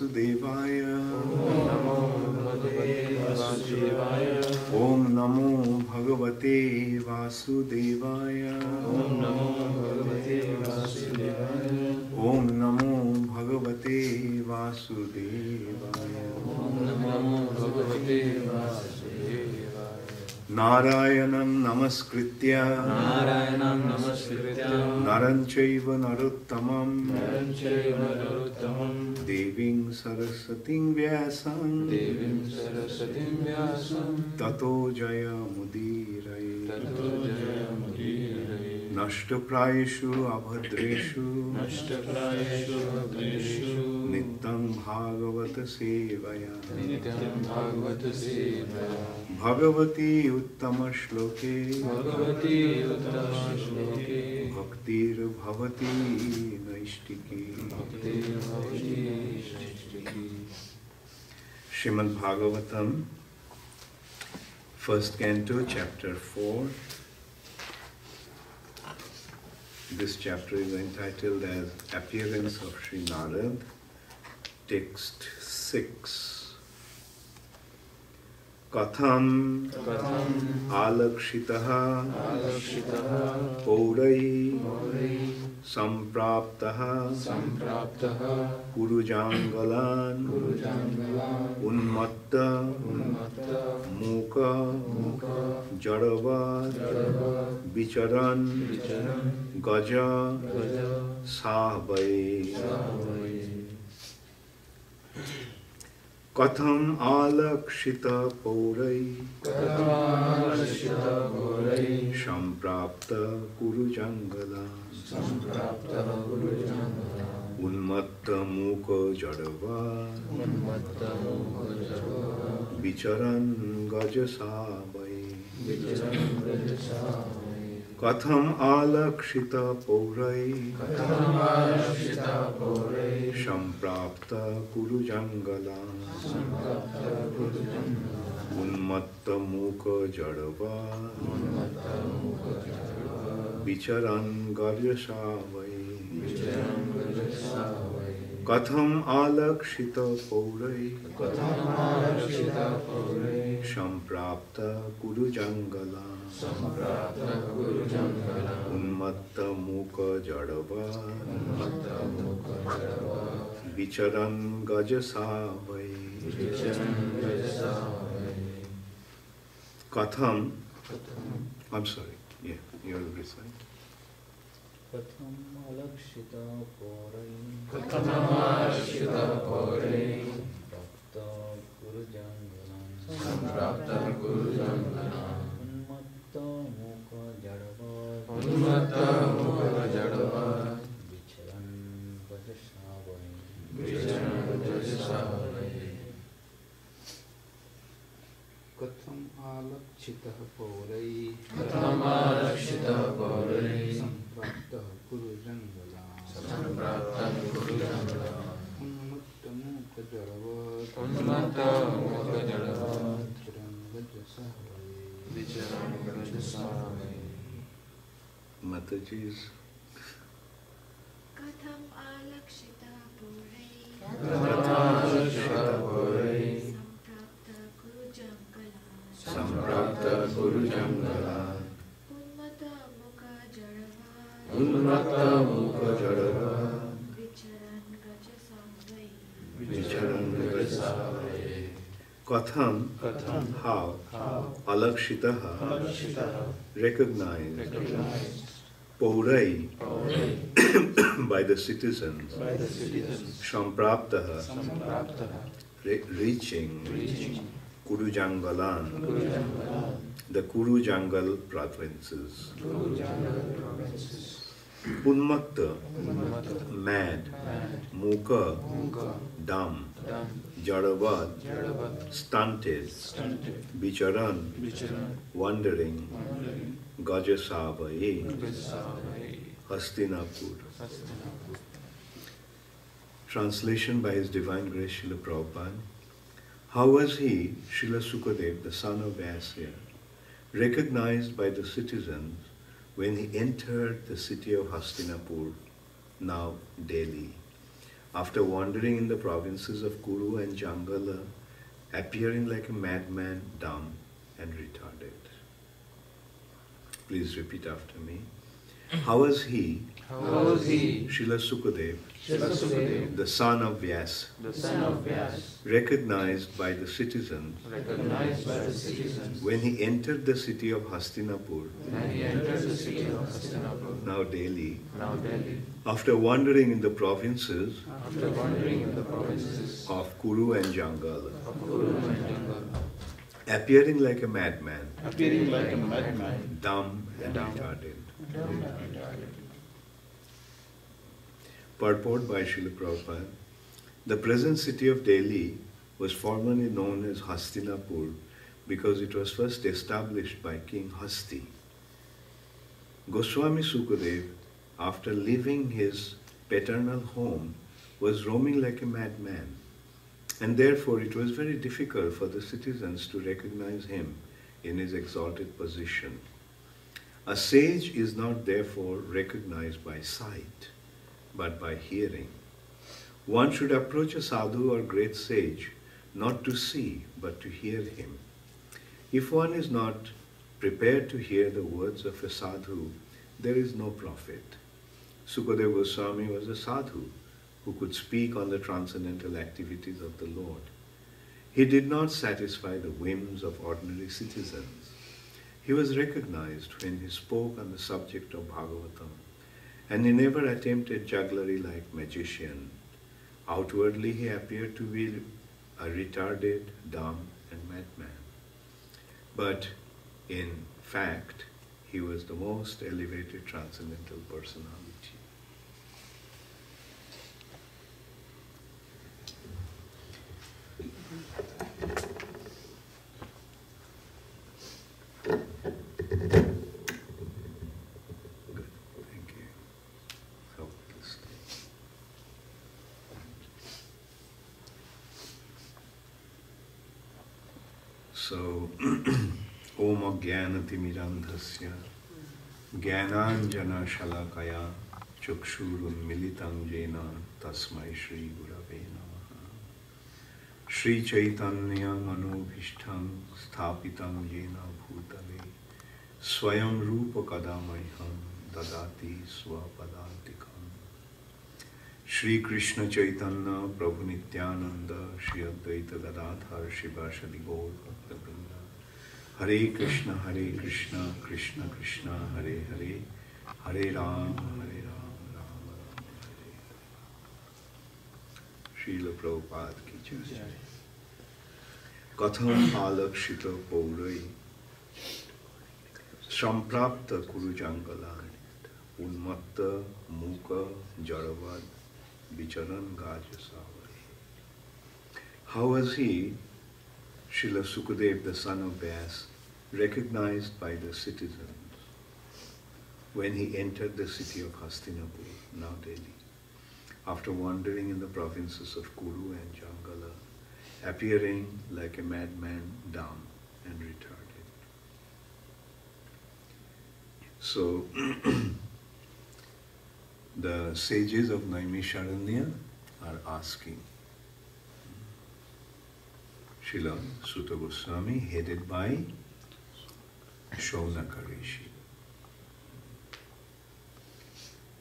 Devaya. Om Namo Bhagavate Vasudevaya. Om Namo Bhagavate Vasudevaya. Om Namo Bhagavate Vasudevaya. Om Namo Bhagavate Vasudevaya. Narayanam Namaskritya. Narayanam Namaskritya. Naranchaiva Narottamam. Naranchaiva Narottamam. Deving Sarasating Vyāsam. Devim Sarasatim Vyāsam. Tato Jaya Mudiraye. Tato Jaya Mudiraye. Nashtaprayeshu Abhadreshu. Nashtaprayeshu Abhadreshu. Nityam Bhagavata Sevaya. Nityam Bhagavata Sevaya. Bhagavati Uttama Shloke. Bhagavati Uttama Shloke. Bhaktir Bhavati Naishtiki. Bhakti Bhavati Naishtiki. Srimad Bhagavatam, first canto, chapter 4. This chapter is entitled as Appearance of Sri Narad, text 6. Katham ālakṣitaḥ pauraiḥ samprāptaḥ kuru-jāṅgalān unmatta-mūka-jaḍavad vicaran gaja-sāhvaye. Katham ālakṣitaḥ pauraiḥ samprāptaḥ kuru-jāṅgala unmatta-mūka-jaḍavad vicaran gaja-sāhvaye. Katham ālakṣitaḥ pauraiḥ samprāptaḥ kuru-jāṅgala unmatta-mūka-jaḍavad vicaran gaja-sāhvaye. Katham ālakṣitaḥ pauraiḥ samprāptaḥ kuru-jāṅgala unmatta-mūka-jaḍavad vicaran gaja-sāhvaye. Katham, I'm sorry, yeah, you will recite. Katham ālakṣitaḥ pauraiḥ samprāptaḥ kuru-jāṅgalān unmatta-mūka-jaḍavad vicaran gaja-sāhvaye. Katham ālakṣitaḥ pauraiḥ samprāptaḥ kuru-jāṅgala unmatta-mūka-jaḍavad vicaran gaja-sāhvaye. Mataji's. Katham ālakṣitaḥ pauraiḥ samprāptaḥ kuru-jāṅgalān unmatta-mūka-jaḍavad vicaran gaja-sāhvaye. Katham, how, ālakṣitaḥ, recognized, pauraiḥ, by the citizens, samprāptaḥ, reaching, kuru-jāṅgalān, the Kuru-jāṅgal provinces. Unmatta, mad, mūka, dumb, jaḍavat, stunted, vicaran, wandering, gaja-sāhvaye, Hastināpura. Translation by His Divine Grace Śrīla Prabhupada. How was he, Śrīla Śukadeva, the son of Vyāsa, recognized by the citizens when he entered the city of Hastināpura, now Delhi, after wandering in the provinces of Kuru and Jāṅgala, appearing like a madman, dumb and retarded. Please repeat after me. How was he, Śrīla Śukadeva, the son of Vyāsa, recognized by the citizens when he entered the city of Hastināpura, now Delhi, after wandering in the provinces of Kuru and Jāṅgala, appearing like a madman, dumb and retarded. Purport by Srila Prabhupada. The present city of Delhi was formerly known as Hastināpura because it was first established by King Hasti. Goswami Sukadeva, after leaving his paternal home, was roaming like a madman, and therefore it was very difficult for the citizens to recognize him in his exalted position. A sage is not therefore recognized by sight, but by hearing. One should approach a sadhu or great sage not to see, but to hear him. If one is not prepared to hear the words of a sadhu, there is no profit. Sukadeva Goswami was a sadhu who could speak on the transcendental activities of the Lord. He did not satisfy the whims of ordinary citizens. He was recognized when he spoke on the subject of Bhagavatam, and he never attempted jugglery like magician. Outwardly he appeared to be a retarded, dumb and madman. But in fact, he was the most elevated transcendental personality. So, Om Ajnanatimidandhasya Jnananjana Shalakaya Chukshurunmilitam Jena Tasmai Shri Gurave Namaha. Shri Chaitanya Manobhishtam Sthapitam Jena Bhutale Swayam Rupa Kadamayham Dadati Swapadantikam. Shri Krishna Chaitanya Prabhu Nityananda Shri Advaita Gadadhar Shivasadi Gaur Bhakta-vrinda. Hare Krishna Krishna Krishna Hare Hare Hare Ram Hare Ram Hare. Śrīla Prabhupada ki jai. Katham ālakṣitaḥ pauraiḥ samprāptaḥ kuru-jāṅgala unmatta-mūka-jaḍavad vicaran gaja-sāhvaye. How was he, Śrīla Śukadeva, the son of Vyāsa, recognized by the citizens when he entered the city of Hastināpura, now Delhi, after wandering in the provinces of Kuru and Jāṅgala, appearing like a madman, dumb and retarded. So, the sages of Naimisharanya are asking Śrīla Sutta Goswami, headed by Shaunaka Rishi.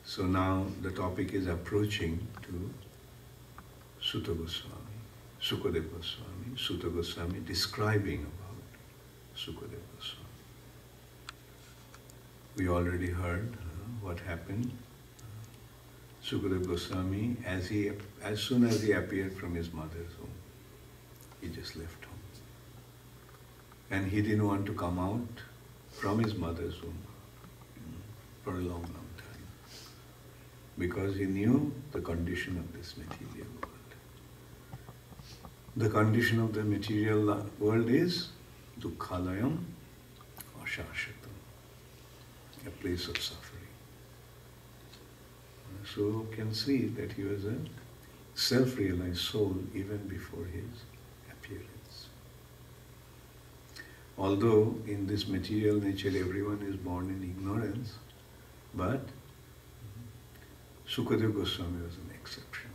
So now the topic is approaching to Sutta Goswami, Sukadeva Goswami, Sutta Goswami describing about Sukadeva Goswami. We already heard what happened. Sukadeva Goswami, as soon as he appeared from his mother's home, he just left home. And he didn't want to come out from his mother's womb for a long time, because he knew the condition of this material world. The condition of the material world is dukkhalayam or shāshatam, a place of suffering. So you can see that he was a self-realized soul even before his appearance. Although in this material nature everyone is born in ignorance, but Sukadeva Goswami was an exception.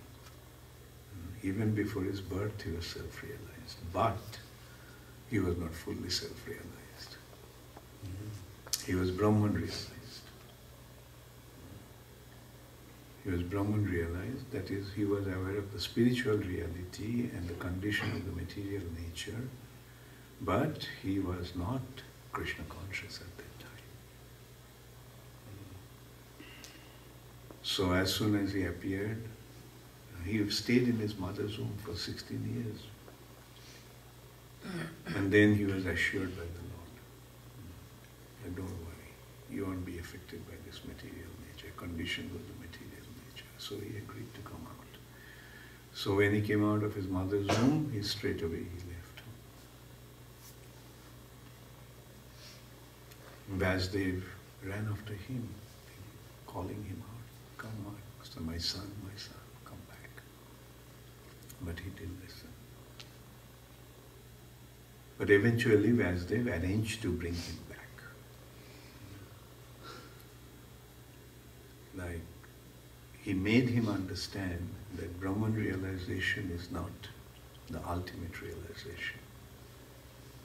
Even before his birth, he was self-realized. But he was not fully self-realized. He was Brahman realized. He was Brahman realized, that is, he was aware of the spiritual reality and the condition of the material nature, but he was not Krishna conscious at that time. So as soon as he appeared, he stayed in his mother's womb for 16 years. And then he was assured by the Lord that don't worry, you won't be affected by this material nature, conditioned with the material nature. So he agreed to come out. So when he came out of his mother's womb, he straight away left. Vasudev ran after him, calling him out, come on, my son, come back. But he didn't listen. But eventually Vasudev arranged to bring him back. Like, he made him understand that Brahman realization is not the ultimate realization.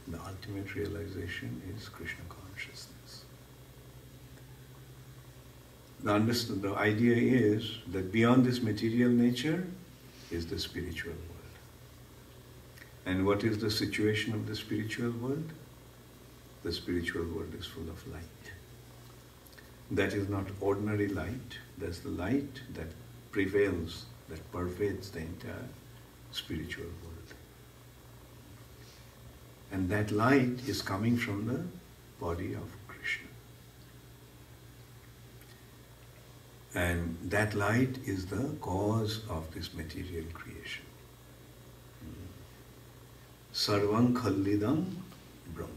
The ultimate realization is Krishna consciousness. The idea is that beyond this material nature is the spiritual world. And what is the situation of the spiritual world? The spiritual world is full of light. That is not ordinary light, that's the light that prevails, that pervades the entire spiritual world. And that light is coming from the body of Krishna. And that light is the cause of this material creation. Sarvam khallidam Brahma.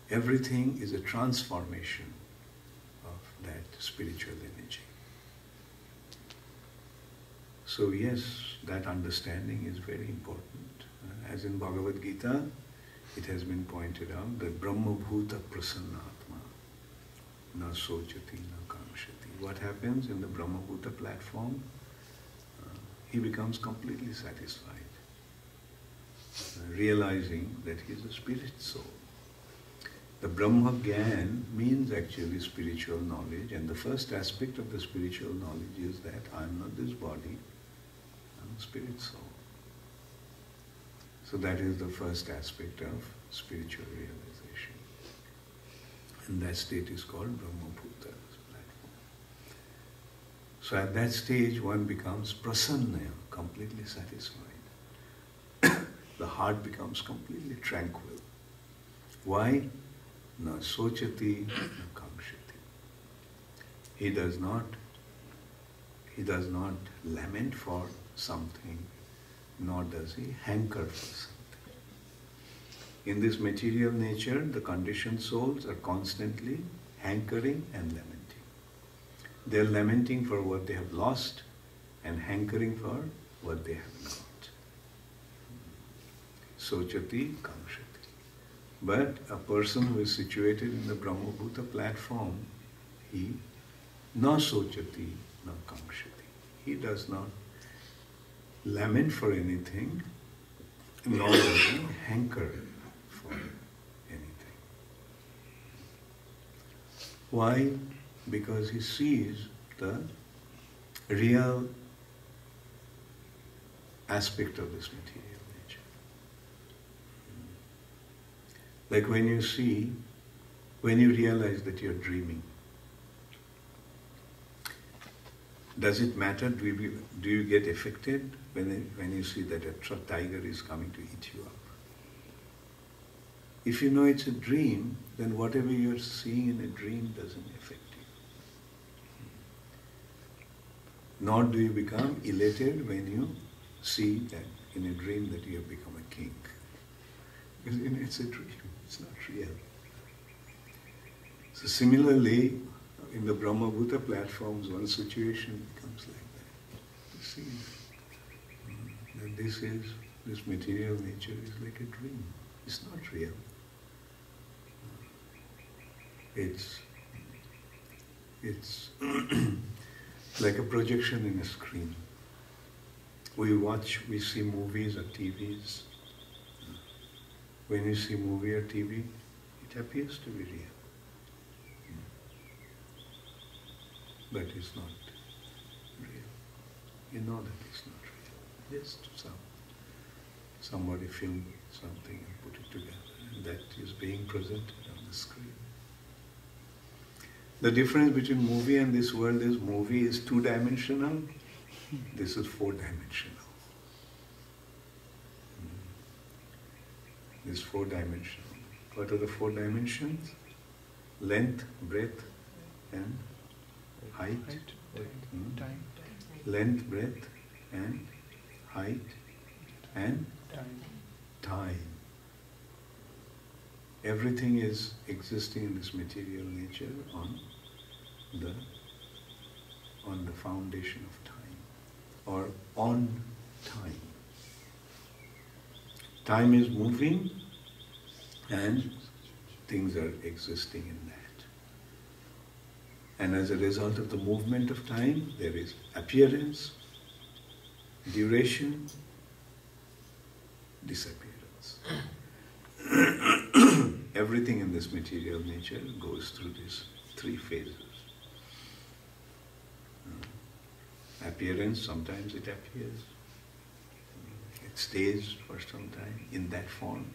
Everything is a transformation of that spiritual energy. So yes, that understanding is very important. As in Bhagavad Gita, it has been pointed out that Brahma bhuta prasannatma na sochati na kamshati. What happens in the Brahma bhuta platform? He becomes completely satisfied, realizing that he is a spirit soul. The Brahma Gyan means actually spiritual knowledge, and the first aspect of the spiritual knowledge is that I am not this body, I am a spirit soul. So that is the first aspect of spiritual realization. And that state is called Brahma Bhuta. So at that stage one becomes prasanna, completely satisfied. The heart becomes completely tranquil. Why? Na sochati, na kamshati. He does not lament for something, nor does he hanker for something. In this material nature, the conditioned souls are constantly hankering and lamenting. They are lamenting for what they have lost and hankering for what they have not. Sochati, kamshati. But a person who is situated in the Brahma Bhuta platform, he na sochati, na kamshati. He does not lament for anything, nor does he hanker for anything. Why? Because he sees the real aspect of this material nature. Like when you realize that you're dreaming, does it matter? Do you get affected when you see that a tiger is coming to eat you up? If you know it's a dream, then whatever you're seeing in a dream doesn't affect you. Nor do you become elated when you see that in a dream that you have become a king. Because it's a dream, it's not real. So similarly, in the Brahma Bhuta platforms, one situation becomes like that. You see that this material nature is like a dream. It's not real. like a projection in a screen. We see movies or TVs. When you see movie or TV, it appears to be real. But it's not real. You know that it's not real. Just somebody filmed something and put it together, and that is being presented on the screen. The difference between movie and this world is movie is two-dimensional, this is four-dimensional. This is four-dimensional. What are the four dimensions? Length, breadth, and height. Time. Length, breadth, and height, and time. Everything is existing in this material nature on the foundation of time, or on time. Time is moving and things are existing in that. And as a result of the movement of time, there is appearance, duration, disappearance. Everything in this material nature goes through these three phases. Appearance, sometimes it appears. It stays for some time in that form.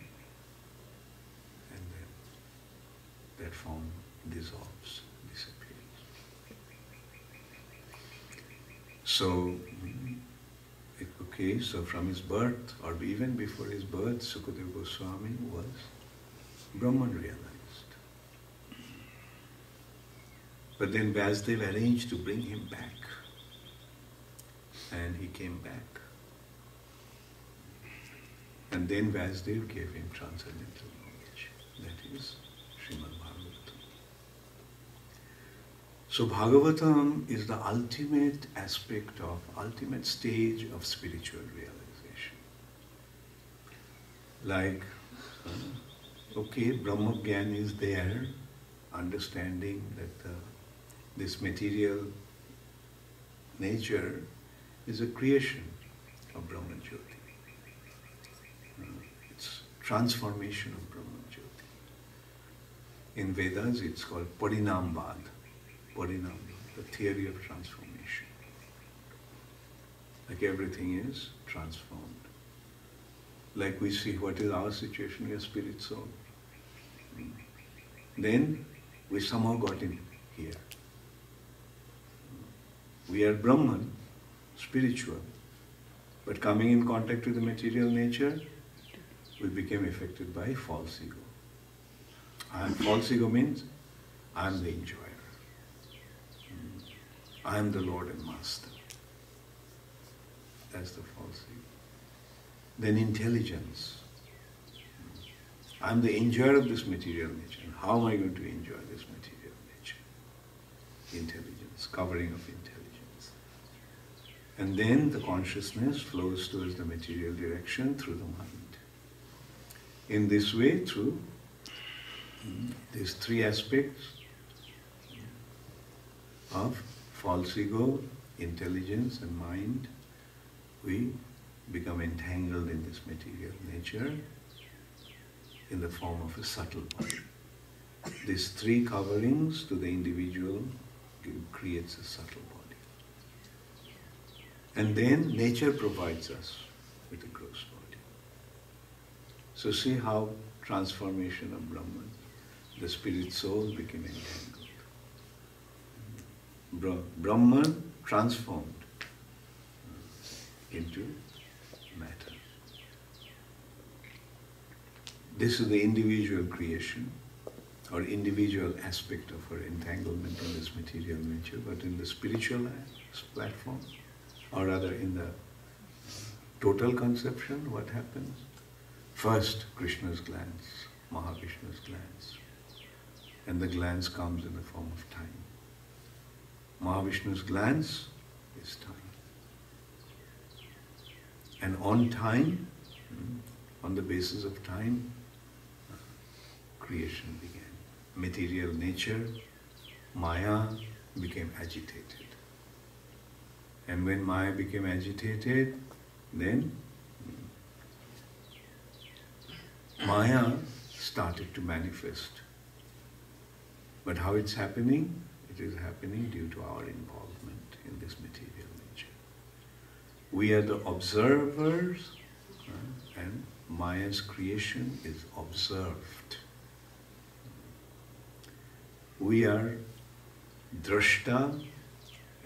And then that form dissolves, disappears. So, okay, so from his birth, or even before his birth, Śukadeva Goswami was Brahman realized. But then Vyāsadeva arranged to bring him back. And he came back. And then Vyāsadeva gave him transcendental knowledge. That is Srimad Bhagavatam. So Bhagavatam is the ultimate aspect of, ultimate stage of spiritual realization. Like, okay, Brahma Gyan is there, understanding that this material nature is a creation of Brahma Jyoti. It's transformation of Brahma Jyoti. In Vedas it's called Parinambad. Parinambad, the theory of transformation. Like everything is transformed. Like we see what is our situation, we are spirit soul. Then we somehow got in here. We are Brahman, spiritual, but coming in contact with the material nature, we became affected by false ego. And false ego means, I am the enjoyer. I am the Lord and Master. That's the false ego. Then intelligence. I am the enjoyer of this material nature. And how am I going to enjoy this material nature? Intelligence, covering of intelligence. And then the consciousness flows towards the material direction through the mind. In this way, through these three aspects of false ego, intelligence and mind, we become entangled in this material nature in the form of a subtle body. These three coverings to the individual creates a subtle body. And then nature provides us with a gross body. So see how transformation of Brahman, the spirit soul became entangled. Brahman transformed into matter. This is the individual creation or individual aspect of our entanglement in this material nature, but in the spiritual platform, or rather in the total conception, what happens? First, Krishna's glance, Mahavishnu's glance, and the glance comes in the form of time. Mahavishnu's glance is time. And on time, on the basis of time, creation began. Material nature, Maya, became agitated. And when Maya became agitated, then Maya started to manifest. But how it's happening? It is happening due to our involvement in this material nature. We are the observers, and Maya's creation is observed. We are drashta,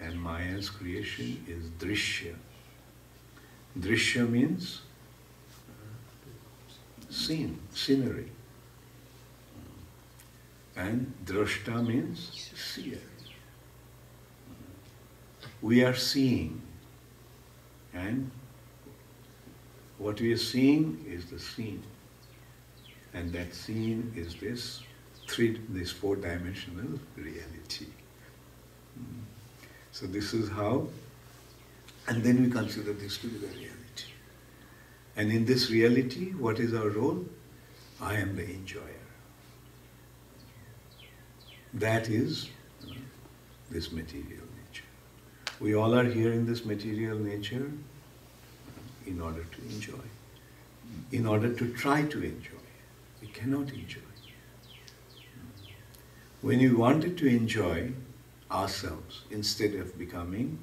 and Maya's creation is drishya. Drishya means scene, scenery. And drashta means seer. We are seeing, and what we are seeing is the scene, and that scene is this four-dimensional reality. So this is how, and then we consider this to be the reality. And in this reality, what is our role? I am the enjoyer. That is this material nature. We all are here in this material nature in order to enjoy, in order to try to enjoy. We cannot enjoy. When we wanted to enjoy ourselves, instead of becoming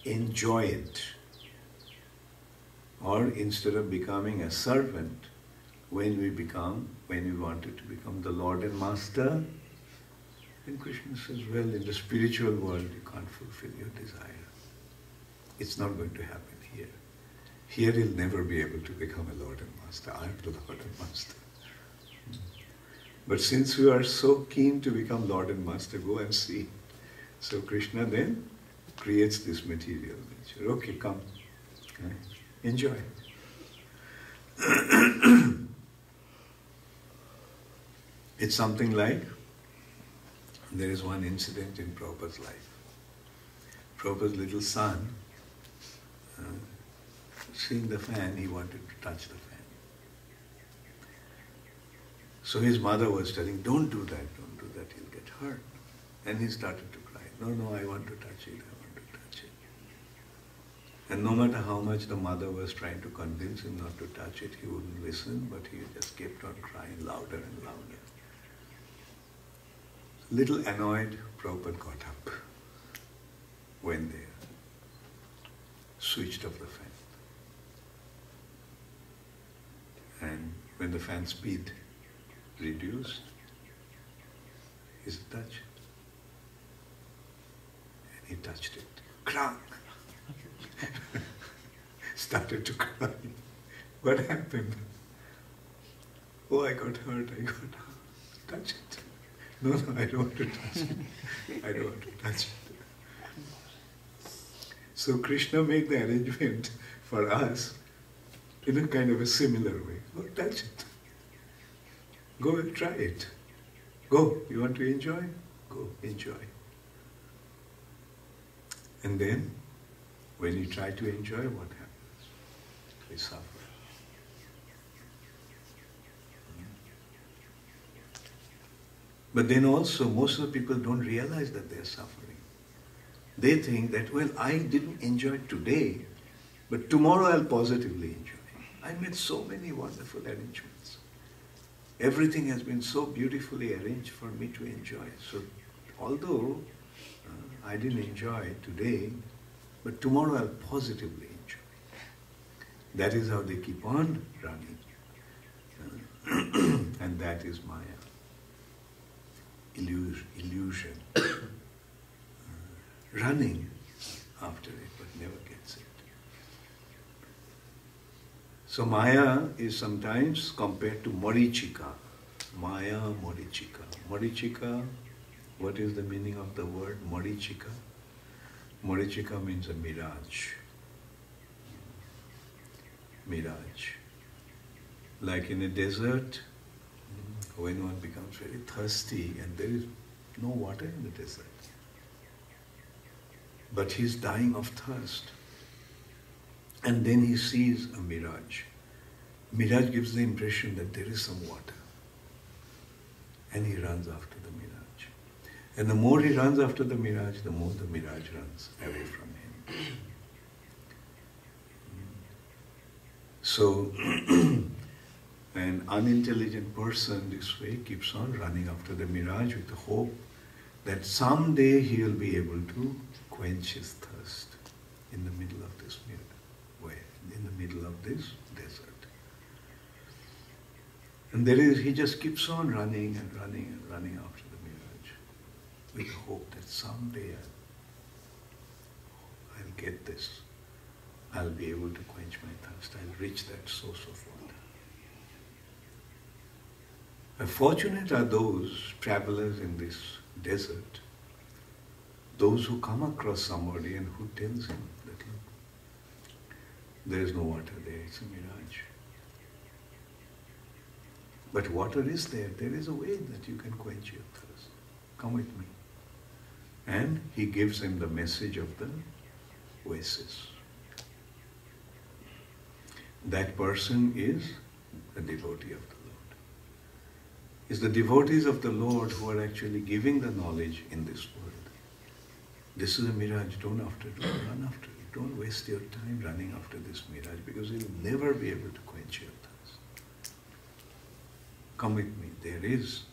enjoyed, or instead of becoming a servant, when we wanted to become the Lord and Master, then Krishna says, well, in the spiritual world you can't fulfill your desire. It's not going to happen here. Here you'll never be able to become a Lord and Master. I am the Lord and Master. But since you are so keen to become Lord and Master, go and see. So Krishna then creates this material nature. Okay, come. Okay. Enjoy. It's something like, there is one incident in Prabhupada's life. Prabhupada's little son, seeing the fan, he wanted to touch the fan. So his mother was telling, don't do that, he'll get hurt. And he started to cry, no, I want to touch it, I want to touch it. And no matter how much the mother was trying to convince him not to touch it, he wouldn't listen, but he just kept on crying louder and louder. Little annoyed, Prabhupada got up, went there, switched off the fan. And when the fan speed reduced, he touched. And he touched it. Krang! Started to cry. What happened? Oh, I got hurt, touch it. No, I don't want to touch it. I don't want to touch it. So Krishna made the arrangement for us in a kind of a similar way. Oh, touch it. Go and try it. Go. You want to enjoy? Go, enjoy. And then, when you try to enjoy, what happens? We suffer. But then also, most of the people don't realize that they are suffering. They think that, well, I didn't enjoy today, but tomorrow I'll positively enjoy. I made so many wonderful arrangements. Everything has been so beautifully arranged for me to enjoy. So, although I didn't enjoy today, but tomorrow I'll positively enjoy. That is how they keep on running. And that is Maya. Illusion. Running after it, but never gets it. So Maya is sometimes compared to Marichika. Maya, Marichika. Marichika, what is the meaning of the word Marichika? Marichika means a mirage. Mirage. Like in a desert, when one becomes very thirsty and there is no water in the desert, but he's dying of thirst. And then he sees a mirage. Mirage gives the impression that there is some water. And he runs after the mirage. And the more he runs after the mirage, the more the mirage runs away from him. So, an unintelligent person this way keeps on running after the mirage with the hope that someday he will be able to quench his thirst in the middle of this in the middle of this desert. And he just keeps on running and running and running after the mirage with the hope that someday I'll get this. I'll be able to quench my thirst. I'll reach that source of water. Fortunate are those travelers in this desert, those who come across somebody and who tells him that, look, there is no water there, it's a mirage. But water is there. There is a way that you can quench your thirst. Come with me. And he gives him the message of the oasis. That person is a devotee of the Lord. It's the devotees of the Lord who are actually giving the knowledge in this world. This is a mirage, don't run after it. Don't waste your time running after this mirage because you'll never be able to quench your thirst. Come with me, there is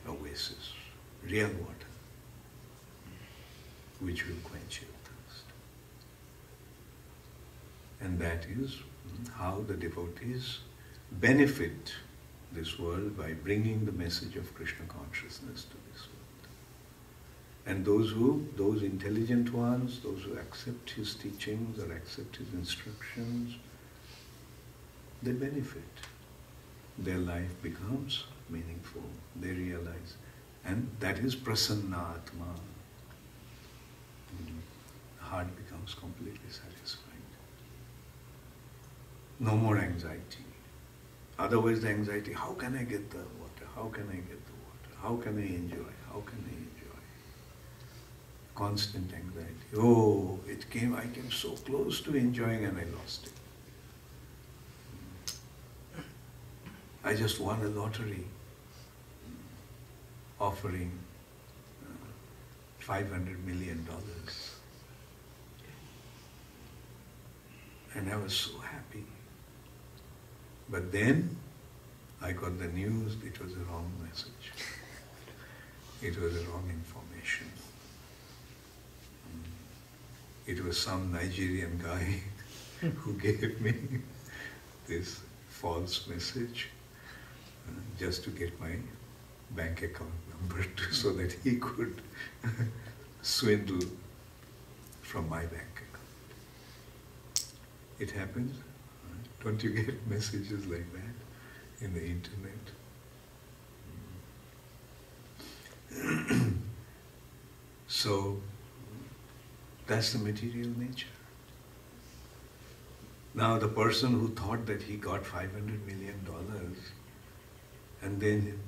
oasis, real water, which will quench your thirst. And that is how the devotees benefit this world by bringing the message of Krishna consciousness to this world. And those intelligent ones, those who accept his teachings or accept his instructions, they benefit. Their life becomes meaningful. They realize. And that is prasannatma. The heart becomes completely satisfied. No more anxiety. Otherwise the anxiety, how can I get the water? How can I get the water? How can I enjoy? How can I enjoy? Constant anxiety. Oh, I came so close to enjoying and I lost it. I just won a lottery offering $500 million. And I was so happy. But then I got the news it was a wrong message. It was a wrong information. It was some Nigerian guy who gave me this false message just to get my bank account number so that he could swindle from my bank account. It happens. Don't you get messages like that in the internet? So, that's the material nature. Now the person who thought that he got $500 million and then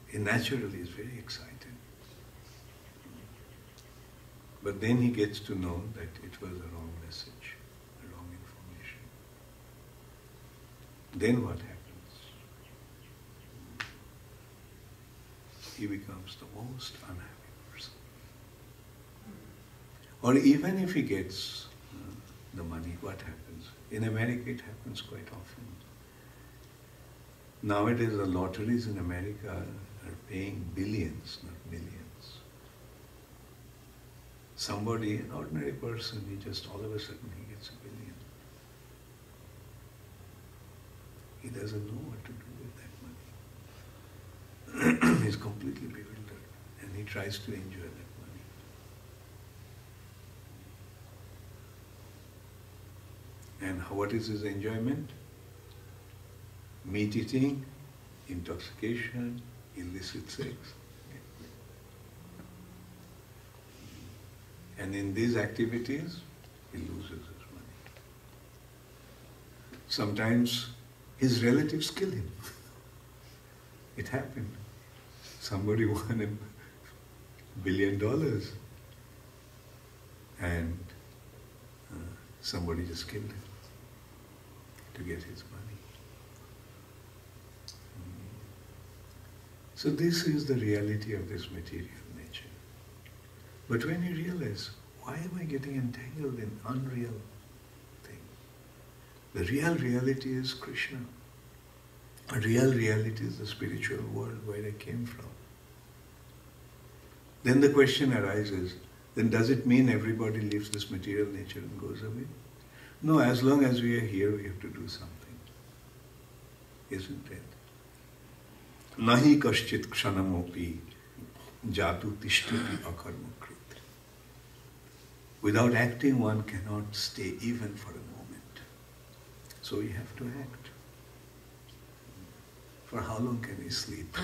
he naturally is very excited. But then he gets to know that it was a wrong message, a wrong information. Then what happens? He becomes the most unhappy person. Or even if he gets the money, what happens? In America it happens quite often. Nowadays the lotteries in America are paying billions, not millions. Somebody, an ordinary person, he just all of a sudden he gets $1 billion. He doesn't know what to do with that money. He's completely bewildered and he tries to enjoy that money. And what is his enjoyment? Meat eating, intoxication, illicit sex. And in these activities, he loses his money. Sometimes his relatives kill him. It happened. Somebody won $1 billion and somebody just killed him to get his money. So this is the reality of this material nature. But when you realize, why am I getting entangled in unreal thing? The real reality is Krishna. The real reality is the spiritual world where I came from. Then the question arises, then does it mean everybody leaves this material nature and goes away? No, as long as we are here, we have to do something. Isn't it? Nahi kaschit ksanamopi jatu tishtati akarmakrit. Without acting, one cannot stay even for a moment. So we have to act. For how long can we sleep?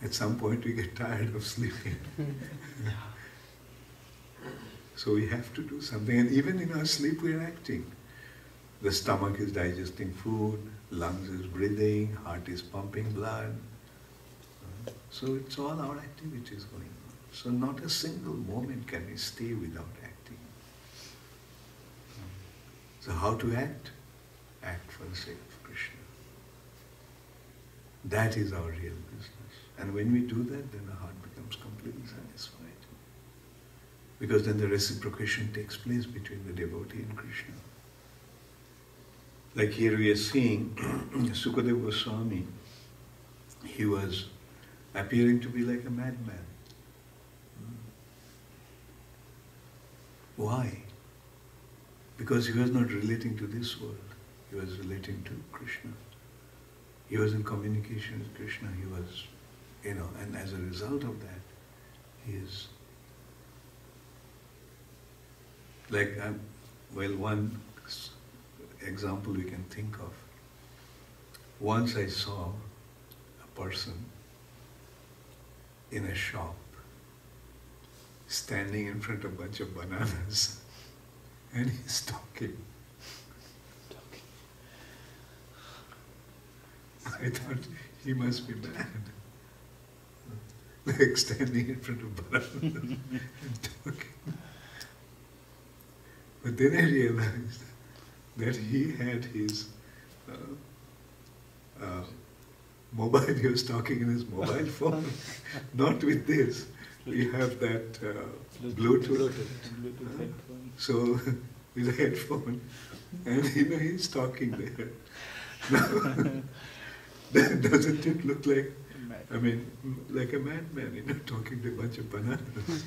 At some point we get tired of sleeping. So we have to do something. And even in our sleep we are acting. The stomach is digesting food, lungs is breathing, heart is pumping blood. So it's all our activities going on. So not a single moment can we stay without acting. So how to act? Act for the sake of Krishna. That is our real business. And when we do that, then the heart becomes completely satisfied. Because then the reciprocation takes place between the devotee and Krishna. Like here we are seeing Śukadeva Goswami, he was appearing to be like a madman. Why? Because he was not relating to this world, he was relating to Krishna. He was in communication with Krishna, he was, and as a result of that, he is like, one example we can think of. Once I saw a person in a shop standing in front of a bunch of bananas and he's talking. I thought he must be mad. Like standing in front of bananas and talking. But then I realized that he had his mobile, he was talking in his mobile phone, not with this. We have that Bluetooth. So, with a headphone, and he's talking there. Now, doesn't it look like, like a madman, talking to a bunch of bananas?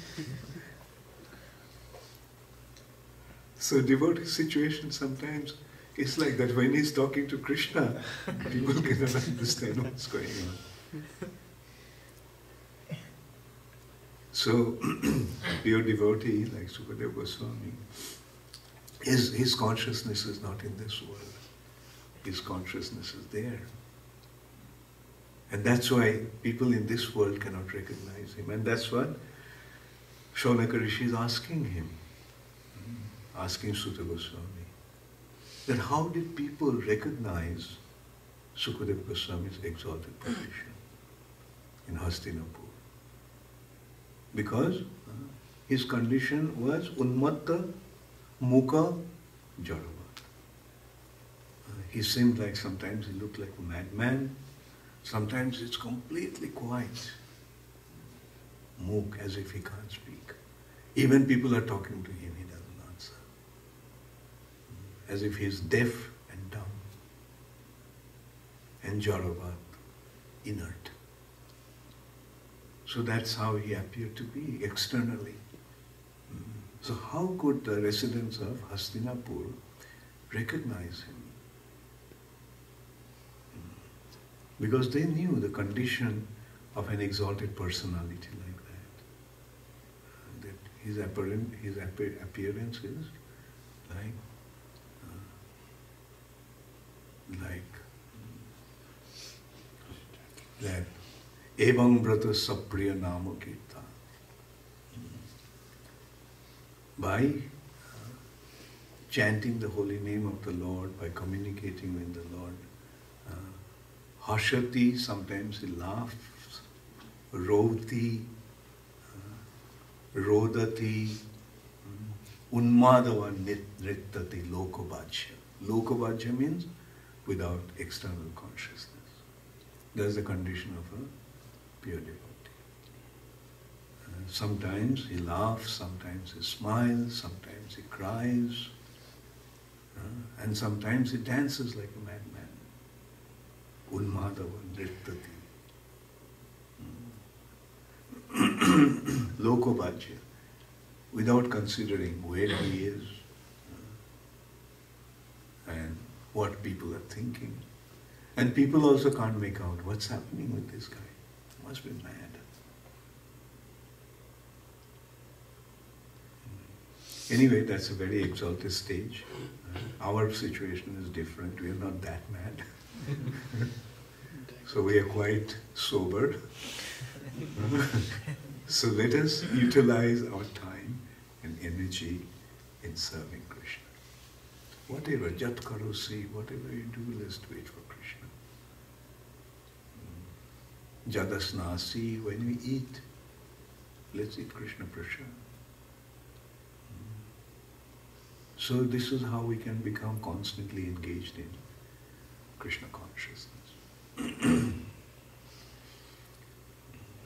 So devotee situation sometimes it's like that. When he's talking to Krishna, people cannot understand what's going on. So pure devotee like Śukadeva Goswami, his consciousness is not in this world. His consciousness is there. And that's why people in this world cannot recognize him. And that's what Shaunaka Rishi is asking him. Asking Sutta Goswami, that how did people recognize Śukadeva Goswami's exalted position in Hastināpura? Because his condition was unmatta-mūka-jaḍavad. He seemed like sometimes he looked like a madman, sometimes it's completely quiet, mūk, as if he can't speak. Even people are talking to him, he doesn't answer. As if he is deaf and dumb. And jaḍavat, inert. So that's how he appeared to be externally. So how could the residents of Hastināpura recognize him? Because they knew the condition of an exalted personality like that. That his appearance is like that. Evam brata sapriya nama kirta. By chanting the holy name of the Lord, by communicating with the Lord, hashati, sometimes he laughs, roti, rodati, unmadava nrittati lokabhajya. Lokabhajya means without external consciousness. That's the condition of a pure devotee. Sometimes he laughs, sometimes he smiles, sometimes he cries, and sometimes he dances like a madman. Unmatta-mūka-jaḍavad. Lokobhajya, without considering where he is and what people are thinking. And people also can't make out what's happening with this guy. He must be mad. Anyway, that's a very exalted stage. Our situation is different. We are not that mad. So we are quite sober. So let us utilize our time and energy in serving Krishna. Whatever, jat karosi, whatever you do, let's do it for Krishna. Jadasnasi, when we eat, let's eat Krishna prasad. So this is how we can become constantly engaged in Krishna consciousness.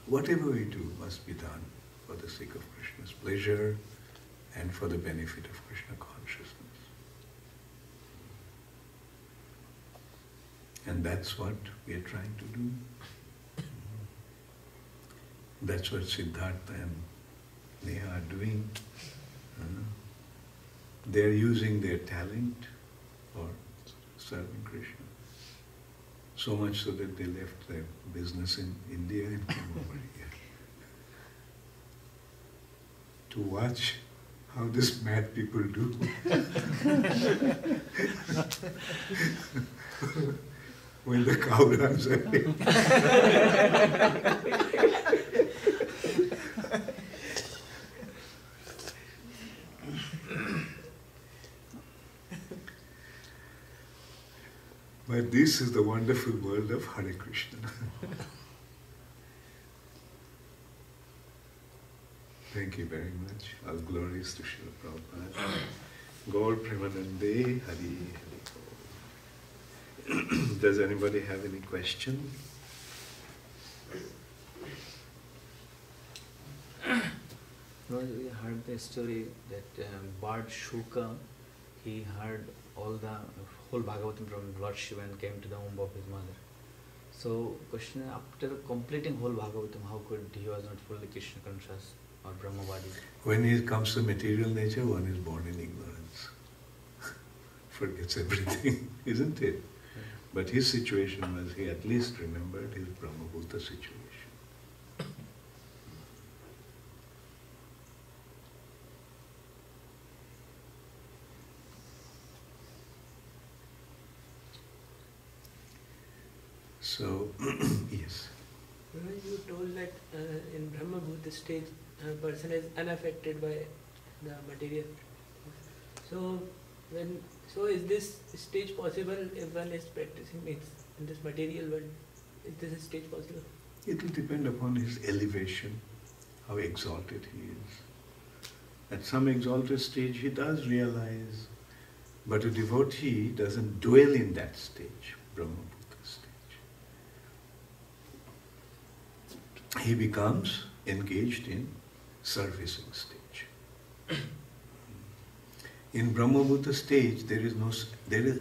Whatever we do must be done for the sake of Krishna's pleasure and for the benefit of Krishna consciousness. And that's what we are trying to do. That's what Siddhartha and Neha are doing. They are using their talent for serving Krishna. So much so that they left their business in India and came over here to watch how these mad people do. When the cow runs away. But this is the wonderful world of Hare Krishna. Thank you very much. All glories to Śrīla Prabhupada. Gaur Premanande Hari Hari. Does anybody have any question? No, we heard the story that Bard Shuka, he heard all the whole Bhagavatam from Lord Shiva and came to the womb of his mother. So, question: after completing whole Bhagavatam, how could he was not fully Krishna conscious or Brahmavadi? When it comes to material nature, one is born in ignorance. Forgets everything, isn't it? Yeah. But his situation was he at least remembered his Brahmabhuta situation. So, yes. You told that in Brahma Bhuta stage, a person is unaffected by the material. So, is this stage possible if one is practicing in this material world? Is this a stage possible? It will depend upon his elevation, how exalted he is. At some exalted stage he does realize, but a devotee doesn't dwell in that stage, Brahma Bhuta stage. He becomes engaged in servicing stage. In Brahmabhuta stage, there is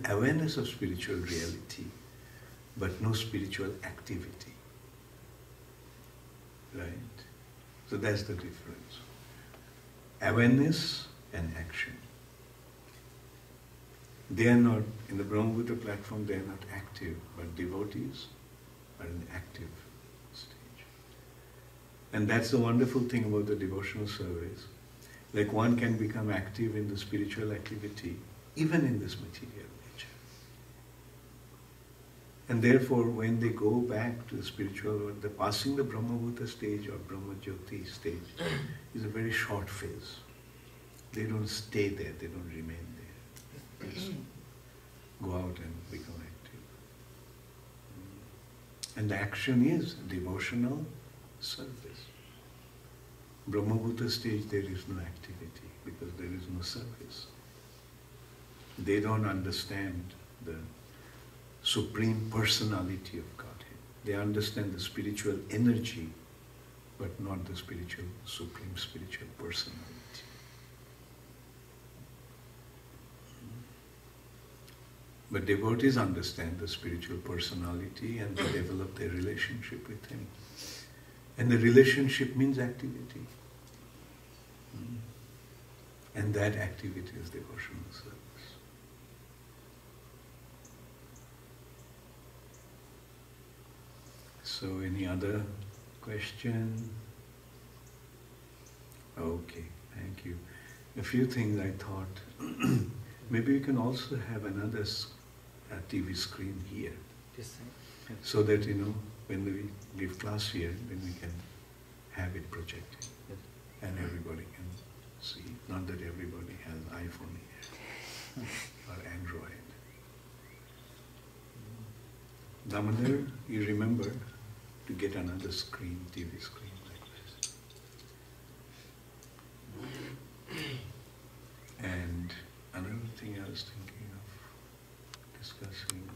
awareness of spiritual reality, but no spiritual activity. Right? So that's the difference. Awareness and action. They are not, in the Brahmabhuta platform, they are not active, but devotees are in active stage. And that's the wonderful thing about the devotional service. Like one can become active in the spiritual activity, even in this material nature. And therefore, when they go back to the spiritual world, the passing the Brahmabhuta stage or Brahmajyoti stage is a very short phase. They don't stay there, they don't remain there. They just go out and become active. And the action is devotional service. Brahmabhuta stage, there is no activity because there is no service. They don't understand the Supreme Personality of Godhead. They understand the spiritual energy, but not the Supreme Spiritual Personality. But devotees understand the spiritual personality and they develop their relationship with Him. And the relationship means activity. And that activity is devotional service. So, any other question? Okay, thank you. A few things I thought. Maybe we can also have another TV screen here. So that, when we give class here, then we can have it projected. And everybody can see. Not that everybody has iPhone here or Android. Damodar, you remember to get another screen, TV screen like this. And another thing I was thinking of discussing